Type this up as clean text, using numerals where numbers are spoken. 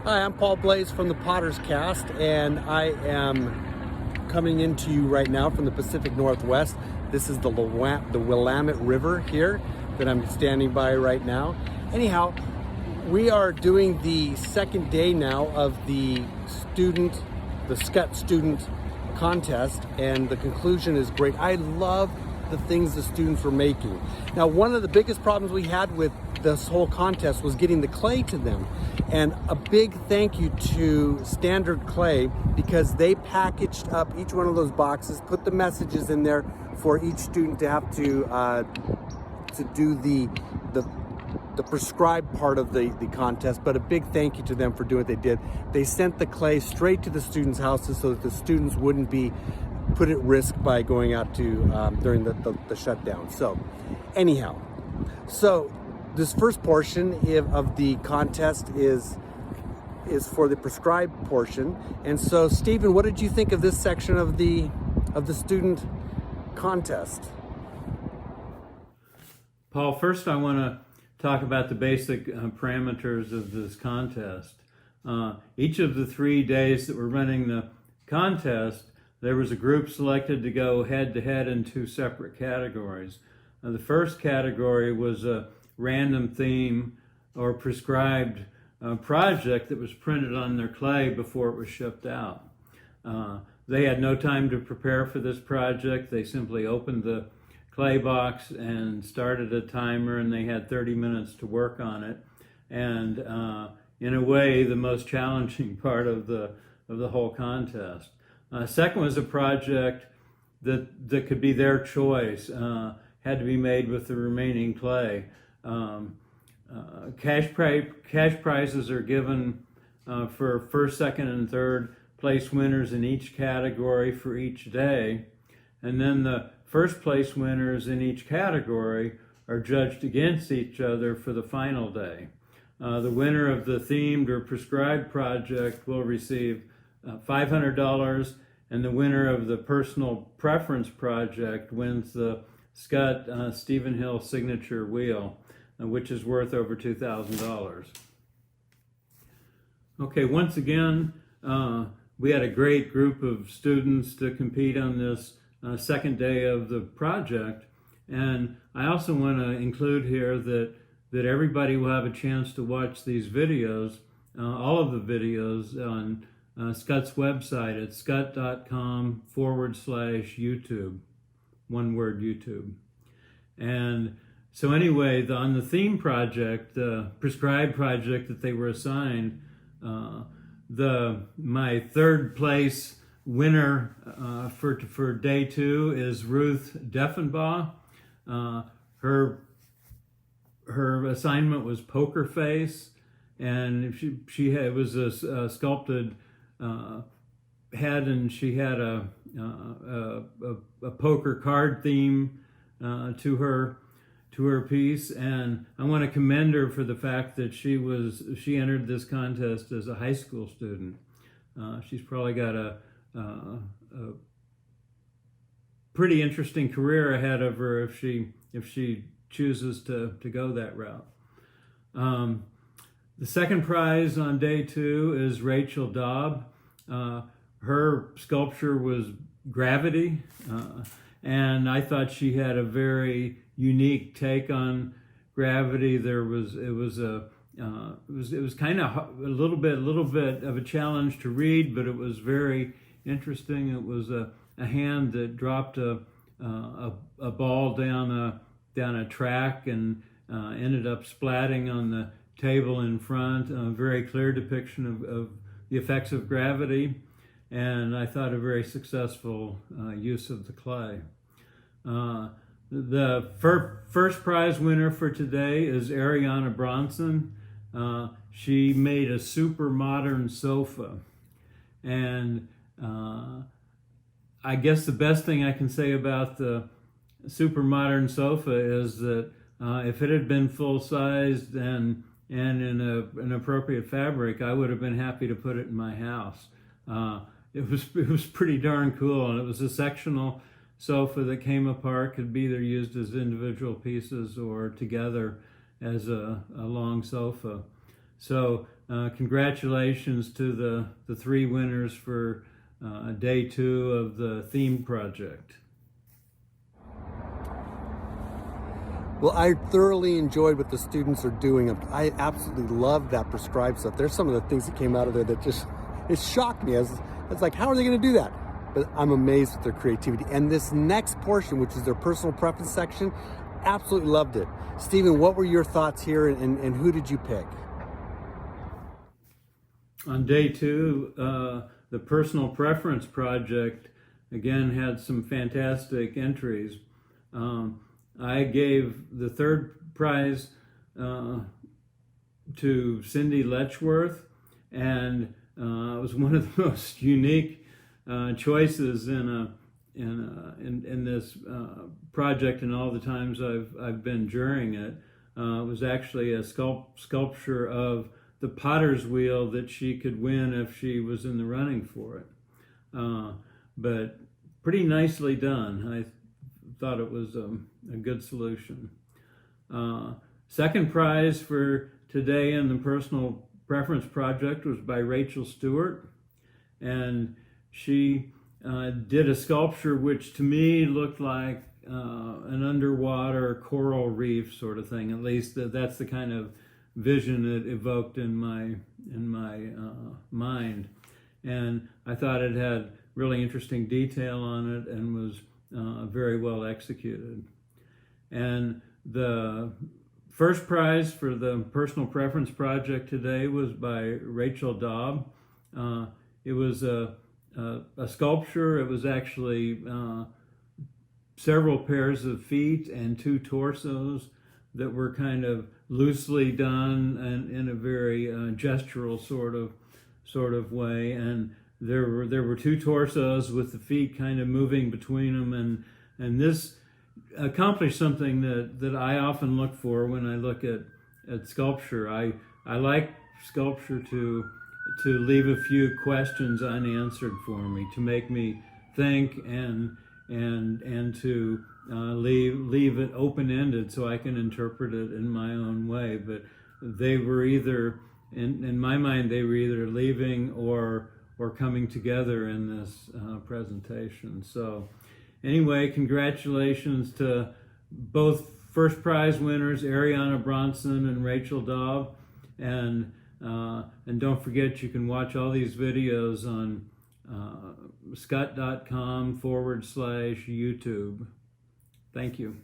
Hi, I'm Paul Blaze from the Potters Cast, and I am coming into you right now from the Pacific Northwest. This is the Willamette River here that I'm standing by right now. Anyhow, we are doing the second day now of the SCUT student contest, and the conclusion is great. I love the things the students were making. Now, one of the biggest problems we had with this whole contest was getting the clay to them. And a big thank you to Standard Clay, because they packaged up each one of those boxes, put the messages in there for each student to have to do the prescribed part of the contest. But a big thank you to them for doing what they did. They sent the clay straight to the students' houses so that the students wouldn't be put at risk by going out to during the shutdown. So anyhow, so this first portion of the contest is for the prescribed portion. And so Stephen, what did you think of this section of the student contest? Paul, first I want to talk about the basic parameters of this contest. Each of the 3 days that we're running the contest, there was a group selected to go head-to-head in 2 separate categories. The first category was a random theme or prescribed project that was printed on their clay before it was shipped out. They had no time to prepare for this project. They simply opened the clay box and started a timer, and they had 30 minutes to work on it. And in a way, the most challenging part of the whole contest. Second was a project that could be their choice, had to be made with the remaining clay. Cash prizes are given for first, second, and third place winners in each category for each day. And then the first place winners in each category are judged against each other for the final day. The winner of the themed or prescribed project will receive $500, and the winner of the personal preference project wins the SCUT Stephen Hill signature wheel, which is worth over $2,000. Okay, once again, we had a great group of students to compete on this second day of the project. And I also want to include here that everybody will have a chance to watch these videos, all of the videos on SCUT's website at scut.com/YouTube, one word, YouTube. And so anyway, on the theme project, the prescribed project that they were assigned, my third place winner for day 2 is Ruth Deffenbaugh. Her assignment was Poker Face, and it was a sculpted head, and she had a poker card theme to her piece. And I want to commend her for the fact that she entered this contest as a high school student. She's probably got a pretty interesting career ahead of her if she chooses to go that route. The second prize on day 2 is Rachel Daub. Her sculpture was Gravity, and I thought she had a very unique take on gravity. It was kind of a little bit of a challenge to read, but it was very interesting. It was a hand that dropped a ball down a track and ended up splatting on the table in front. A very clear depiction of the effects of gravity, and I thought a very successful use of the clay. The first prize winner for today is Ariana Bronson. She made a super modern sofa, and I guess the best thing I can say about the super modern sofa is that if it had been full-sized and in an appropriate fabric, I would have been happy to put it in my house. It was pretty darn cool, and it was a sectional sofa that came apart, could be either used as individual pieces or together as a long sofa. So congratulations to the three winners for day 2 of the theme project. Well, I thoroughly enjoyed what the students are doing. I absolutely love that prescribed stuff. There's some of the things that came out of there that just, it shocked me. It's like, how are they going to do that? But I'm amazed at their creativity. And this next portion, which is their personal preference section, absolutely loved it. Stephen, what were your thoughts here, and who did you pick? On day 2, the personal preference project again had some fantastic entries. I gave the third prize to Cindy Letchworth, and it was one of the most unique choices in this project, and all the times I've been during it. It was actually a sculpture of the potter's wheel that she could win if she was in the running for it. But pretty nicely done. I thought it was a good solution. Second prize for today in the personal preference project was by Rachel Stewart, and she did a sculpture which to me looked like an underwater coral reef sort of thing. At least that's the kind of vision it evoked in my mind, and I thought it had really interesting detail on it and was very well executed. And the first prize for the personal preference project today was by Rachel Daub. It was a sculpture. It was actually several pairs of feet and 2 torsos that were kind of loosely done and in a very gestural sort of way. And there were 2 torsos with the feet kind of moving between them, and this accomplished something that I often look for when I look at sculpture. I like sculpture to leave a few questions unanswered for me, to make me think and to leave it open-ended so I can interpret it in my own way. But they were either, in my mind, they were either leaving or coming together in this presentation. So anyway, congratulations to both first prize winners, Ariana Bronson and Rachel Daub. And don't forget, you can watch all these videos on scott.com/YouTube. Thank you.